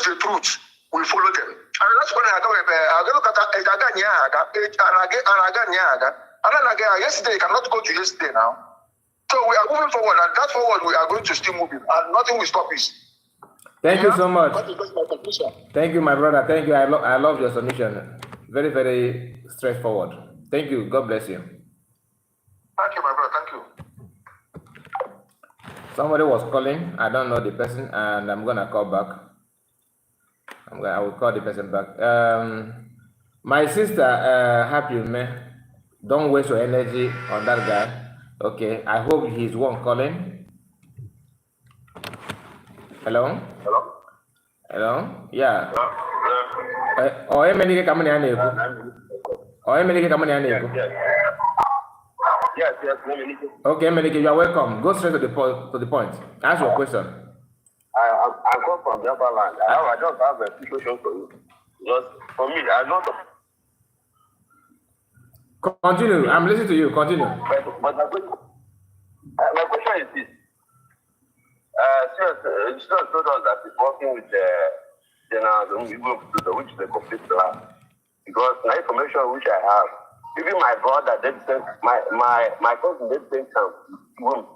the truth, we follow them. And that's when I go look at yesterday, you cannot go to yesterday now. So we are moving forward, and that forward we are going to still moving, and nothing will stop us. Thank you so much. Thank you, my brother. Thank you. I love your submission. Very, very straightforward. Thank you. God bless you. Thank you, my brother. Thank you. Somebody was calling. I don't know the person, and I'm gonna call back. I will call the person back. My sister, happy man. Don't waste your energy on that guy. Okay. I hope he's one calling. Hello. Hello. Hello. Yeah. Oh, how many company are you? Oh, how many company are you? Yes. Okay, Melike, you are welcome. Go straight to the point. Ask your question. I come from the upper land. I just have a situation for you. Because for me, I know. Continue. I'm listening to you. Continue. But my question is this. Stuart told us that he's working with General which is a complete plan. Because the information which I have, even my brother, my cousin, they think he won't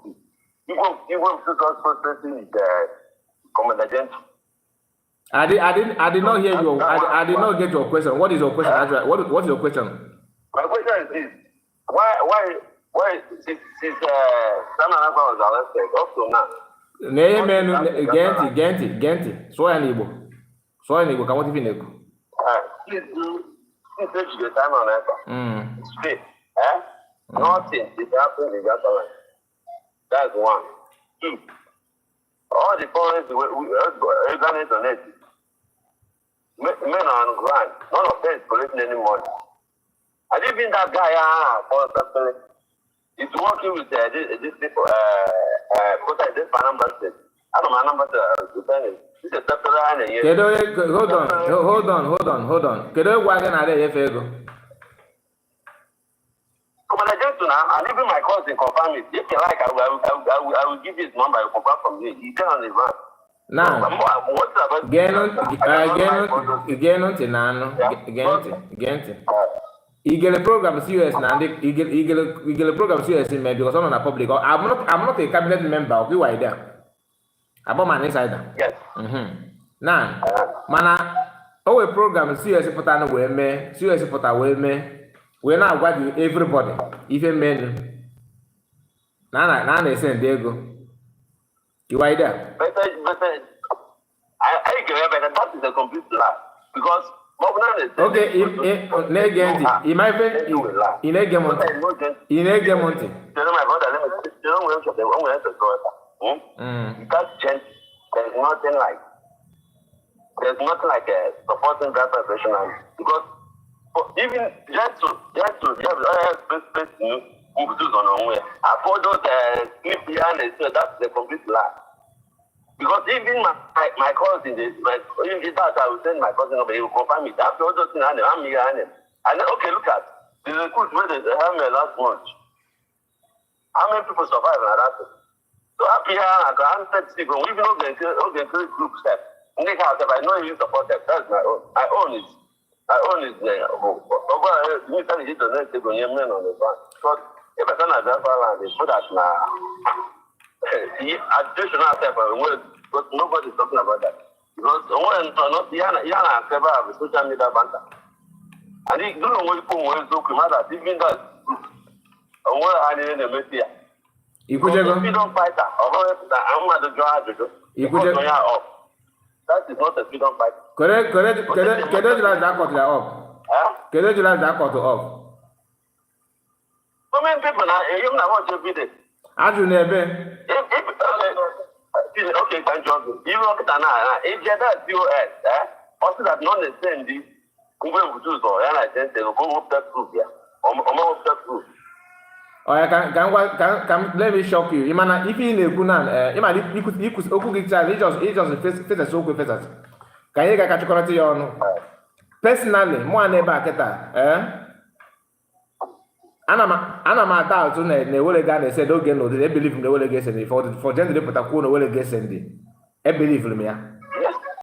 put us processing with the Commander General. I did not hear you. I did not get your question. What is your question? What is your question? My question is this: Why since Sam Anapa was arrested up to now? Genti. So an Igbo. Come on, Please do the time on Anapa. Straight, Nothing is happening in that land. That's one. Two. All the foreigners we organize on it. Men are on ground. None of them is collecting any money. And even that guy, he's working with these people, this Panama State. I don't know my number to this is a hold on. Why can I Commander Jensen, and even my cousin confirm it. If you like, I will give his number. I will confirm from you. He tell on his man. Now, you get a program serious now. You get a program serious in me because I'm not a public. I'm not a cabinet member. Okay, why there? About my insider. Yes. Now, mana, a program serious put on away me. Serious put away me. We're not what everybody. Even men. Now they send there go. You why there? But I can have that is a complete lie because. Okay, in my friend, in a game, there's nothing like a supporting that professional because even just to have space on our way. I thought those sleep behind it, so that's the complete lie. Because even my cousin, that I will send my cousin over, he will confirm it. After all those things, I'm here. And then, okay, look at the recruit where they had me last month. How many people survive in that? So up here, I can't see people. We've not been group step. In the house, if I know you support that, that's my own. I own it. There. You can hit the next thing on your men on the back. Because if I can't have that land, they put that now. Additional step, but nobody's talking about that. Because when not Yana never have a social media banter. And he don't know what you so that even that I didn't know. You could have freedom fighter, or I'm not the judge. You could have off. That is not a freedom fighter. Correct. Off. So many people now, you know what you did. As you never. Okay, thank you. You look at an if you have POS, also that not the same, the Google would do so, and I just say, go up that group here, or up that group. Oh, I can let me shock you. Imana, if you in a Gunan, you could he just face a so face. Can you catch quality on? Personally, more neighbor, Ana ma doubt na wele ga na said okay no they believe in the wele get send for gender put akwo no wele get send e believe me ya